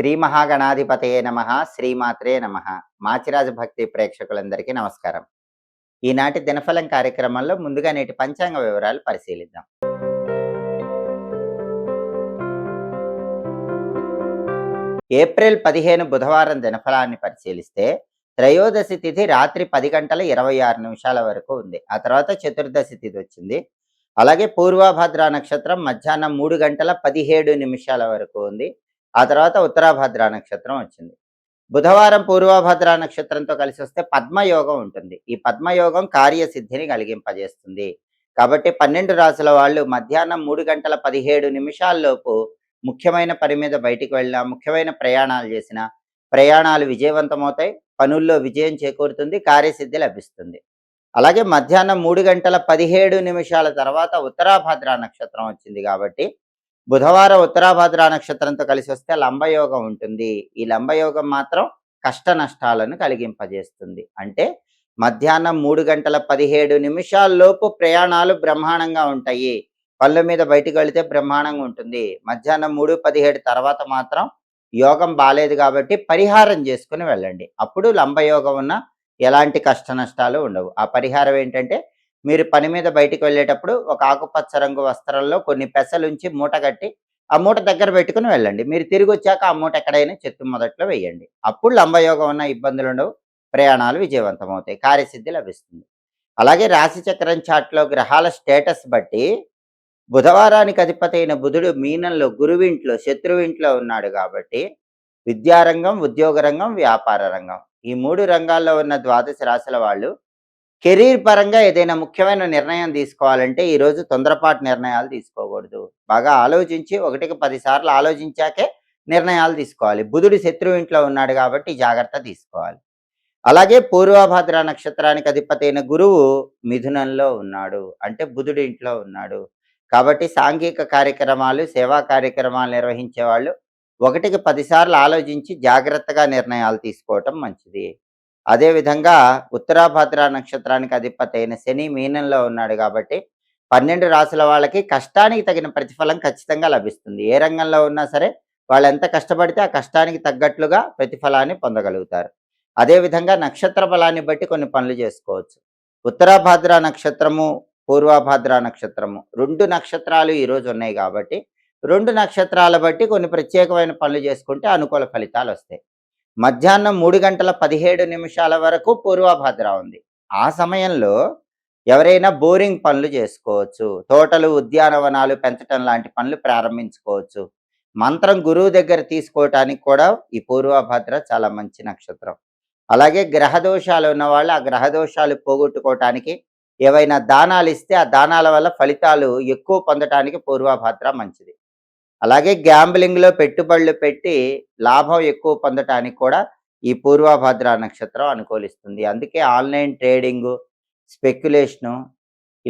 శ్రీ మహాగణాధిపతయే నమః. శ్రీమాత్రే నమః. మాచిరాజ భక్తి ప్రేక్షకులందరికీ నమస్కారం. ఈనాటి దినఫలం కార్యక్రమంలో ముందుగా నేటి పంచాంగ వివరాలు పరిశీలిద్దాం. ఏప్రిల్ 15 బుధవారం దినఫలాన్ని పరిశీలిస్తే త్రయోదశి తిథి రాత్రి 10 గంటల 26 నిమిషాల వరకు ఉంది. ఆ తర్వాత చతుర్దశి తిథి వచ్చింది. అలాగే పూర్వభద్ర నక్షత్రం మధ్యాహ్నం 3 గంటల 17 నిమిషాల వరకు ఉంది. ఆ తర్వాత ఉత్తరాభద్ర నక్షత్రం వచ్చింది. బుధవారం పూర్వభద్ర నక్షత్రంతో కలిసి వస్తే పద్మయోగం ఉంటుంది. ఈ పద్మయోగం కార్యసిద్ధిని కలిగింపజేస్తుంది. కాబట్టి 12 రాసుల వాళ్ళు మధ్యాహ్నం 3 గంటల 17 నిమిషాల్లోపు ముఖ్యమైన పని మీద బయటికి వెళ్ళినా, ముఖ్యమైన ప్రయాణాలు చేసినా ప్రయాణాలు విజయవంతమవుతాయి, పనుల్లో విజయం చేకూరుతుంది, కార్యసిద్ధి లభిస్తుంది. అలాగే మధ్యాహ్నం 3 గంటల 17 నిమిషాల తర్వాత ఉత్తరాభద్ర నక్షత్రం వచ్చింది కాబట్టి బుధవారం ఉత్తరాభద్ర నక్షత్రంతో కలిసి వస్తే లంబయోగం ఉంటుంది. ఈ లంబయోగం మాత్రం కష్ట నష్టాలను కలిగింపజేస్తుంది. అంటే మధ్యాహ్నం 3 గంటల 17 నిమిషాల్లోపు ప్రయాణాలు బ్రహ్మాండంగా ఉంటాయి. పళ్ళ మీద బయటికి వెళితే బ్రహ్మాండంగా ఉంటుంది. మధ్యాహ్నం 3:17 తర్వాత మాత్రం యోగం బాలేదు కాబట్టి పరిహారం చేసుకుని వెళ్ళండి. అప్పుడు లంబయోగం ఉన్న ఎలాంటి కష్ట నష్టాలు ఉండవు. ఆ పరిహారం ఏంటంటే మీరు పని మీద బయటికి వెళ్ళేటప్పుడు ఒక ఆకుపచ్చ రంగు వస్త్రంలో కొన్ని పెసలుంచి మూట కట్టి ఆ మూట దగ్గర పెట్టుకుని వెళ్ళండి. మీరు తిరిగి వచ్చాక ఆ మూట ఎక్కడైనా చెట్టు మొదట్లో వేయండి. అప్పుడు లంబయోగం ఉన్న ఇబ్బందులు ఉండవు, ప్రయాణాలు విజయవంతమవుతాయి, కార్యసిద్ధి లభిస్తుంది. అలాగే రాశి చక్రం చాట్లో గ్రహాల స్టేటస్ బట్టి బుధవారానికి అధిపతి అయిన బుధుడు మీనంలో, గురువింట్లో, శత్రువింట్లో ఉన్నాడు కాబట్టి విద్యారంగం, ఉద్యోగ రంగం, వ్యాపార రంగం ఈ 3 రంగాల్లో ఉన్న ద్వాదశ రాశుల వాళ్ళు కెరీర్ పరంగా ఏదైనా ముఖ్యమైన నిర్ణయం తీసుకోవాలంటే ఈరోజు తొందరపాటు నిర్ణయాలు తీసుకోకూడదు. బాగా ఆలోచించి 1కి 10 సార్లు ఆలోచించాకే నిర్ణయాలు తీసుకోవాలి. బుధుడు శత్రువు ఇంట్లో ఉన్నాడు కాబట్టి జాగ్రత్త తీసుకోవాలి. అలాగే పూర్వభద్ర నక్షత్రానికి అధిపతి అయిన గురువు మిథునంలో ఉన్నాడు, అంటే బుధుడి ఇంట్లో ఉన్నాడు కాబట్టి సాంఘిక కార్యక్రమాలు, సేవా కార్యక్రమాలు నిర్వహించే వాళ్ళు 1కి 10 సార్లు ఆలోచించి జాగ్రత్తగా నిర్ణయాలు తీసుకోవటం మంచిది. అదేవిధంగా ఉత్తరాభద్ర నక్షత్రానికి అధిపతి అయిన శని మీనంలో ఉన్నాడు కాబట్టి 12 రాసుల వాళ్ళకి కష్టానికి తగిన ప్రతిఫలం ఖచ్చితంగా లభిస్తుంది. ఏ రంగంలో ఉన్నా సరే వాళ్ళు ఎంత కష్టపడితే ఆ కష్టానికి తగ్గట్లుగా ప్రతిఫలాన్ని పొందగలుగుతారు. అదేవిధంగా నక్షత్ర బలాన్ని బట్టి కొన్ని పనులు చేసుకోవచ్చు. ఉత్తరాభద్ర నక్షత్రము, పూర్వభద్ర నక్షత్రము 2 నక్షత్రాలు ఈరోజు ఉన్నాయి కాబట్టి 2 నక్షత్రాల బట్టి కొన్ని ప్రత్యేకమైన పనులు చేసుకుంటే అనుకూల ఫలితాలు వస్తాయి. మధ్యాహ్నం 3 గంటల 17 నిమిషాల వరకు పూర్వభద్ర ఉంది. ఆ సమయంలో ఎవరైనా బోరింగ్ పనులు చేసుకోవచ్చు. తోటలు, ఉద్యానవనాలు పెంచడం లాంటి పనులు ప్రారంభించుకోవచ్చు. మంత్రం గురువు దగ్గర తీసుకోవటానికి కూడా ఈ పూర్వభద్ర చాలా మంచి నక్షత్రం. అలాగే గ్రహదోషాలు ఉన్న వాళ్ళు ఆ గ్రహదోషాలు పోగొట్టుకోవటానికి ఏవైనా దానాలు ఇస్తే ఆ దానాల వల్ల ఫలితాలు ఎక్కువ పొందటానికి పూర్వభద్ర మంచిది. అలాగే గ్యాంబ్లింగ్లో పెట్టుబడులు పెట్టి లాభం ఎక్కువ పొందటానికి కూడా ఈ పూర్వభద్ర నక్షత్రం అనుకూలిస్తుంది. అందుకే ఆన్లైన్ ట్రేడింగు, స్పెక్యులేషను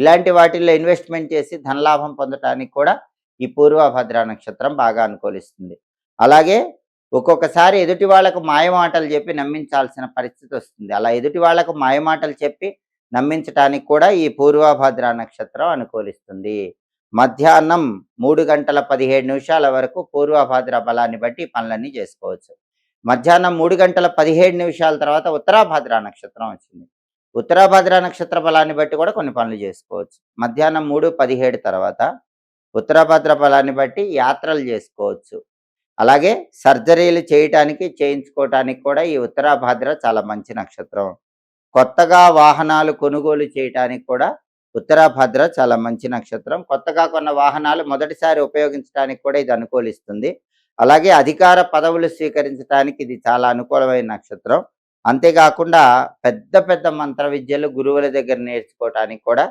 ఇలాంటి వాటిల్లో ఇన్వెస్ట్మెంట్ చేసి ధనలాభం పొందటానికి కూడా ఈ పూర్వభద్ర నక్షత్రం బాగా అనుకూలిస్తుంది. అలాగే ఒక్కొక్కసారి ఎదుటి వాళ్లకు మాయమాటలు చెప్పి నమ్మించాల్సిన పరిస్థితి వస్తుంది. అలా ఎదుటి వాళ్లకు మాయమాటలు చెప్పి నమ్మించటానికి కూడా ఈ పూర్వభద్ర నక్షత్రం అనుకూలిస్తుంది. మధ్యాహ్నం 3 గంటల 17 నిమిషాల వరకు పూర్వభద్ర బలాన్ని బట్టి పనులన్నీ చేసుకోవచ్చు. మధ్యాహ్నం 3 గంటల 17 నిమిషాల తర్వాత ఉత్తరాభద్ర నక్షత్రం వచ్చింది. ఉత్తరాభద్ర నక్షత్ర బలాన్ని బట్టి కూడా కొన్ని పనులు చేసుకోవచ్చు. మధ్యాహ్నం 3:17 తర్వాత ఉత్తరాభద్ర బలాన్ని బట్టి యాత్రలు చేసుకోవచ్చు. అలాగే సర్జరీలు చేయించుకోవటానికి కూడా ఈ ఉత్తరాభద్ర చాలా మంచి నక్షత్రం. కొత్తగా వాహనాలు కొనుగోలు చేయటానికి కూడా ఉత్తరాభద్ర చాలా మంచి నక్షత్రం. కొత్తగా కొన్న వాహనాలు మొదటిసారి ఉపయోగించడానికి కూడా ఇది అనుకూలిస్తుంది. అలాగే అధికార పదవులు స్వీకరించడానికి ఇది చాలా అనుకూలమైన నక్షత్రం. అంతేకాకుండా పెద్ద పెద్ద మంత్ర విద్యలు గురువుల దగ్గర నేర్చుకోవటానికి కూడా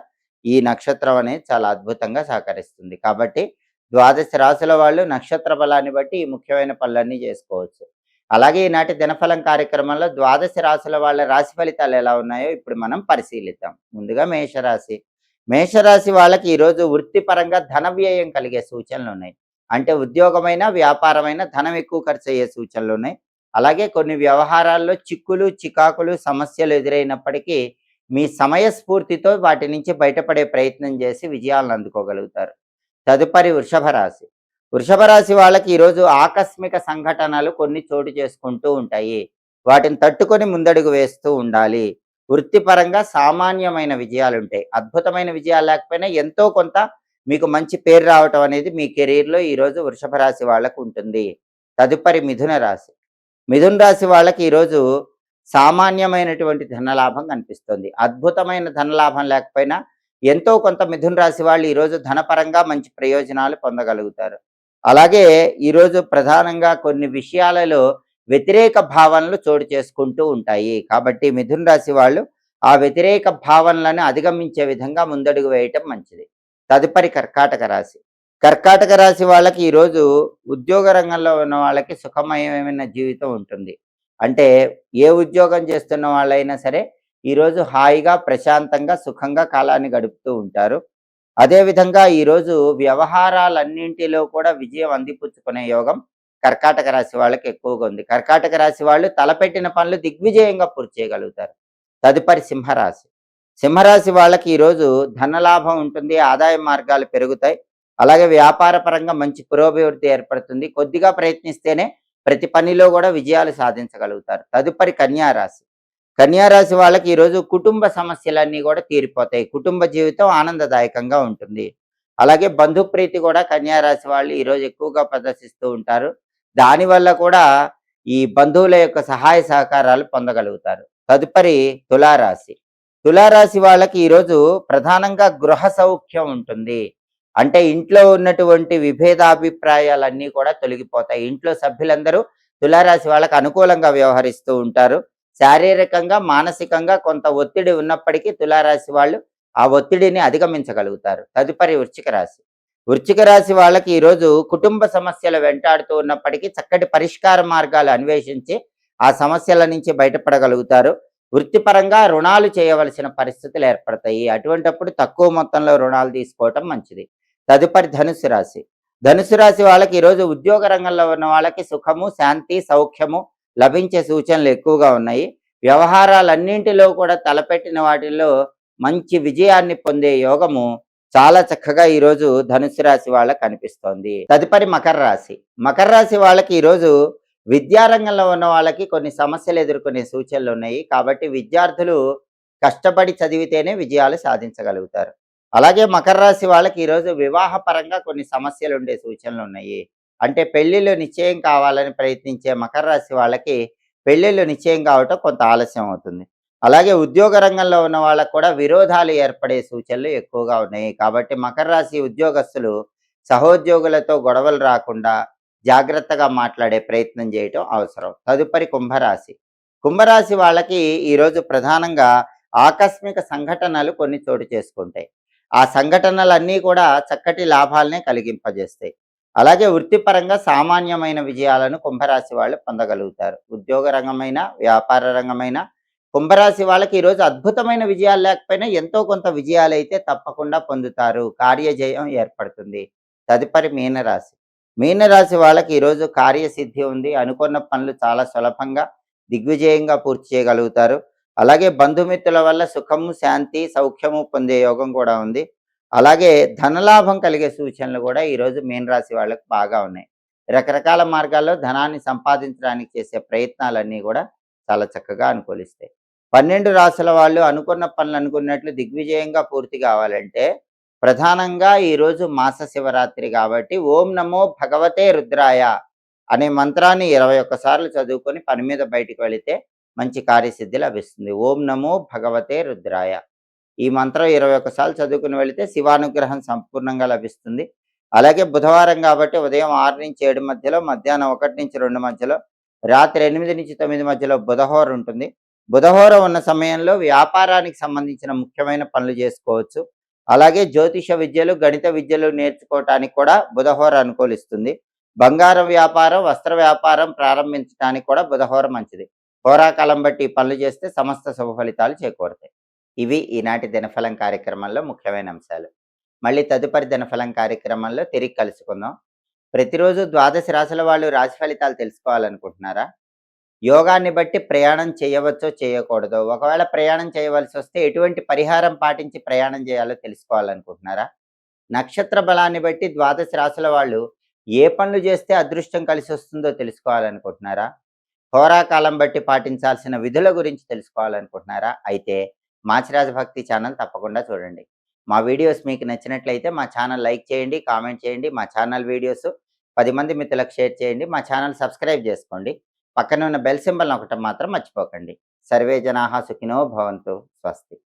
ఈ నక్షత్రం అనేది చాలా అద్భుతంగా సహకరిస్తుంది. కాబట్టి ద్వాదశ రాశుల వాళ్ళు నక్షత్ర బలాన్ని బట్టి ఈ ముఖ్యమైన పనులన్నీ చేసుకోవచ్చు. అలాగే ఈనాటి దినఫలం కార్యక్రమంలో ద్వాదశ రాశుల వాళ్ళ రాశి ఫలితాలు ఎలా ఉన్నాయో ఇప్పుడు మనం పరిశీలిద్దాం. ముందుగా మేషరాశి. మేషరాశి వాళ్ళకి ఈరోజు వృత్తిపరంగా ధన వ్యయం కలిగే సూచనలు ఉన్నాయి. అంటే ఉద్యోగమైన, వ్యాపారమైన ధనం ఎక్కువ ఖర్చు అయ్యే సూచనలు ఉన్నాయి. అలాగే కొన్ని వ్యవహారాల్లో చిక్కులు, చికాకులు, సమస్యలు ఎదురైనప్పటికీ మీ సమయస్ఫూర్తితో వాటి నుంచి బయటపడే ప్రయత్నం చేసి విజయాలను అందుకోగలుగుతారు. తదుపరి వృషభ రాశి. వృషభ రాశి వాళ్ళకి ఈరోజు ఆకస్మిక సంఘటనలు కొన్ని చోటు చేసుకుంటూ ఉంటాయి. వాటిని తట్టుకొని ముందడుగు వేస్తూ ఉండాలి. వృత్తిపరంగా సామాన్యమైన విజయాలుంటాయి. అద్భుతమైన విజయాలు లేకపోయినా ఎంతో కొంత మీకు మంచి పేరు రావటం అనేది మీ కెరీర్‌లో ఈరోజు వృషభ రాశి వాళ్ళకు ఉంటుంది. తదుపరి మిథున రాశి. మిథున రాశి వాళ్ళకి ఈరోజు సామాన్యమైనటువంటి ధనలాభం కనిపిస్తుంది. అద్భుతమైన ధనలాభం లేకపోయినా ఎంతో కొంత మిథున రాశి వాళ్ళు ఈరోజు ధనపరంగా మంచి ప్రయోజనాలు పొందగలుగుతారు. అలాగే ఈరోజు ప్రధానంగా కొన్ని విషయాలలో వ్యతిరేక భావనలు చోటు చేసుకుంటూ ఉంటాయి. కాబట్టి మిథున రాశి వాళ్ళు ఆ వ్యతిరేక భావనలను అధిగమించే విధంగా ముందడుగు వేయటం మంచిది. తదుపరి కర్కాటక రాశి. కర్కాటక రాశి వాళ్ళకి ఈరోజు ఉద్యోగ రంగంలో ఉన్న వాళ్ళకి సుఖమయమైన జీవితం ఉంటుంది. అంటే ఏ ఉద్యోగం చేస్తున్న వాళ్ళైనా సరే ఈరోజు హాయిగా, ప్రశాంతంగా, సుఖంగా కాలాన్ని గడుపుతూ ఉంటారు. అదేవిధంగా ఈరోజు వ్యవహారాలన్నింటిలో కూడా విజయం అందిపుచ్చుకునే యోగం కర్కాటక రాశి వాళ్ళకి ఎక్కువగా ఉంది. కర్కాటక రాశి వాళ్ళు తలపెట్టిన పనులు దిగ్విజయంగా పూర్తి చేయగలుగుతారు. తదుపరి సింహరాశి. సింహరాశి వాళ్ళకి ఈరోజు ధనలాభం ఉంటుంది. ఆదాయ మార్గాలు పెరుగుతాయి. అలాగే వ్యాపార పరంగా మంచి పురోభివృద్ధి ఏర్పడుతుంది. కొద్దిగా ప్రయత్నిస్తేనే ప్రతి పనిలో కూడా విజయాలు సాధించగలుగుతారు. తదుపరి కన్యా రాశి. కన్యా రాశి వాళ్ళకి ఈరోజు కుటుంబ సమస్యలన్నీ కూడా తీరిపోతాయి. కుటుంబ జీవితం ఆనందదాయకంగా ఉంటుంది. అలాగే బంధుప్రీతి కూడా కన్యా రాశి వాళ్ళు ఈరోజు ఎక్కువగా ప్రదర్శిస్తూ ఉంటారు. దానివల్ల కూడా ఈ బంధువుల యొక్క సహాయ సహకారాలు పొందగలుగుతారు. తదుపరి తులారాశి. తులారాశి వాళ్ళకి ఈరోజు ప్రధానంగా గృహ సౌఖ్యం ఉంటుంది. అంటే ఇంట్లో ఉన్నటువంటి విభేదాభిప్రాయాలన్నీ కూడా తొలగిపోతాయి. ఇంట్లో సభ్యులందరూ తులారాశి వాళ్ళకి అనుకూలంగా వ్యవహరిస్తూ ఉంటారు. శారీరకంగా, మానసికంగా కొంత ఒత్తిడి ఉన్నప్పటికీ తులారాశి వాళ్ళు ఆ ఒత్తిడిని అధిగమించగలుగుతారు. తదుపరి వృశ్చిక రాశి. వృశ్చిక రాశి వాళ్ళకి ఈరోజు కుటుంబ సమస్యలు వెంటాడుతూ ఉన్నప్పటికీ చక్కటి పరిష్కార మార్గాలు అన్వేషించి ఆ సమస్యల నుంచి బయటపడగలుగుతారు. వృత్తిపరంగా రుణాలు చేయవలసిన పరిస్థితులు ఏర్పడతాయి. అటువంటప్పుడు తక్కువ మొత్తంలో రుణాలు తీసుకోవటం మంచిది. తదుపరి ధనుస్సు రాశి. ధనుస్సు రాశి వాళ్ళకి ఈరోజు ఉద్యోగ రంగంలో ఉన్న వాళ్ళకి సుఖము, శాంతి, సౌఖ్యము లభించే సూచనలు ఎక్కువగా ఉన్నాయి. వ్యవహారాలన్నింటిలో కూడా తలపెట్టిన వాటిల్లో మంచి విజయాన్ని పొందే యోగము చాలా చక్కగా ఈరోజు ధనుస్సు రాశి వాళ్ళకి కనిపిస్తోంది. తదుపరి మకర రాశి. మకర రాశి వాళ్ళకి ఈరోజు విద్యారంగంలో ఉన్న వాళ్ళకి కొన్ని సమస్యలు ఎదుర్కొనే సూచనలు ఉన్నాయి. కాబట్టి విద్యార్థులు కష్టపడి చదివితేనే విజయాలు సాధించగలుగుతారు. అలాగే మకర రాశి వాళ్ళకి ఈరోజు వివాహ పరంగా కొన్ని సమస్యలు ఉండే సూచనలు ఉన్నాయి. అంటే పెళ్లిళ్ళు నిశ్చయం కావాలని ప్రయత్నించే మకర రాశి వాళ్ళకి పెళ్లిళ్ళు నిశ్చయం కావటం కొంత ఆలస్యం అవుతుంది. అలాగే ఉద్యోగ రంగంలో ఉన్న వాళ్ళకు కూడా విరోధాలు ఏర్పడే సూచనలు ఎక్కువగా ఉన్నాయి. కాబట్టి మకర రాశి ఉద్యోగస్తులు సహోద్యోగులతో గొడవలు రాకుండా జాగ్రత్తగా మాట్లాడే ప్రయత్నం చేయటం అవసరం. తదుపరి కుంభరాశి. కుంభరాశి వాళ్ళకి ఈరోజు ప్రధానంగా ఆకస్మిక సంఘటనలు కొన్ని చోటు చేసుకుంటాయి. ఆ సంఘటనలన్నీ కూడా చక్కటి లాభాలనే కలిగింపజేస్తాయి. అలాగే వృత్తిపరంగా సామాన్యమైన విజయాలను కుంభరాశి వాళ్ళు పొందగలుగుతారు. ఉద్యోగ రంగమైన, వ్యాపార రంగమైన కుంభరాశి వాళ్ళకి ఈరోజు అద్భుతమైన విజయాలు లేకపోయినా ఎంతో కొంత విజయాలైతే తప్పకుండా పొందుతారు. కార్యజయం ఏర్పడుతుంది. తదుపరి మీనరాశి. మీనరాశి వాళ్ళకి ఈరోజు కార్యసిద్ధి ఉంది. అనుకున్న పనులు చాలా సులభంగా, దిగ్విజయంగా పూర్తి చేయగలుగుతారు. అలాగే బంధుమిత్రుల వల్ల సుఖము, శాంతి, సౌఖ్యము పొందే యోగం కూడా ఉంది. అలాగే ధనలాభం కలిగే సూచనలు కూడా ఈరోజు మీనరాశి వాళ్ళకి బాగా ఉన్నాయి. రకరకాల మార్గాల్లో ధనాన్ని సంపాదించడానికి చేసే ప్రయత్నాలన్నీ కూడా చాలా చక్కగా అనుకూలిస్తాయి. 12 రాసుల వాళ్ళు అనుకున్న పనులు అనుకున్నట్లు దిగ్విజయంగా పూర్తి కావాలంటే ప్రధానంగా ఈరోజు మాస శివరాత్రి కాబట్టి ఓం నమో భగవతే రుద్రాయ అనే మంత్రాన్ని 21 సార్లు చదువుకొని పని మీద బయటికి వెళితే మంచి కార్యసిద్ధి లభిస్తుంది. ఓం నమో భగవతే రుద్రాయ ఈ మంత్రం 21 సార్లు చదువుకుని వెళితే శివానుగ్రహం సంపూర్ణంగా లభిస్తుంది. అలాగే బుధవారం కాబట్టి ఉదయం 6 నుంచి 7 మధ్యలో, మధ్యాహ్నం 1 నుంచి 2 మధ్యలో, రాత్రి 8 నుంచి 9 మధ్యలో బుధహోర ఉంటుంది. బుధహోర ఉన్న సమయంలో వ్యాపారానికి సంబంధించిన ముఖ్యమైన పనులు చేసుకోవచ్చు. అలాగే జ్యోతిష విద్యలు, గణిత విద్యలు నేర్చుకోవటానికి కూడా బుధహోర అనుకూలిస్తుంది. బంగారం వ్యాపారం, వస్త్ర వ్యాపారం ప్రారంభించడానికి కూడా బుధహోర మంచిది. హోరాకాలం బట్టి పనులు చేస్తే సమస్త శుభ ఫలితాలు చేకూరుతాయి. ఇవి ఈనాటి దినఫలం కార్యక్రమంలో ముఖ్యమైన అంశాలు. మళ్ళీ తదుపరి దినఫలం కార్యక్రమంలో తిరిగి కలుసుకుందాం. ప్రతిరోజు ద్వాదశ రాశుల వాళ్ళు రాశి ఫలితాలు తెలుసుకోవాలనుకుంటున్నారా? యోగాన్ని బట్టి ప్రయాణం చేయవచ్చో చేయకూడదో, ఒకవేళ ప్రయాణం చేయవలసి వస్తే ఎటువంటి పరిహారం పాటించి ప్రయాణం చేయాలో తెలుసుకోవాలనుకుంటున్నారా? నక్షత్ర బలాన్ని బట్టి ద్వాదశ రాశుల వాళ్ళు ఏ పనులు చేస్తే అదృష్టం కలిసొస్తుందో తెలుసుకోవాలనుకుంటున్నారా? హోరాకాలం బట్టి పాటించాల్సిన విధుల గురించి తెలుసుకోవాలనుకుంటున్నారా? అయితే మాచిరాజ భక్తి ఛానల్ తప్పకుండా చూడండి. మా వీడియోస్ మీకు నచ్చినట్లయితే మా ఛానల్ లైక్ చేయండి, కామెంట్ చేయండి. మా ఛానల్ వీడియోస్ 10 మంది మిత్రులకు షేర్ చేయండి. మా ఛానల్ సబ్స్క్రైబ్ చేసుకోండి. పక్కనే ఉన్న బెల్ సింబల్ నొక్కటం మాత్రం మర్చిపోకండి. సర్వే జనాః సుఖినో భవంతు. స్వస్తి.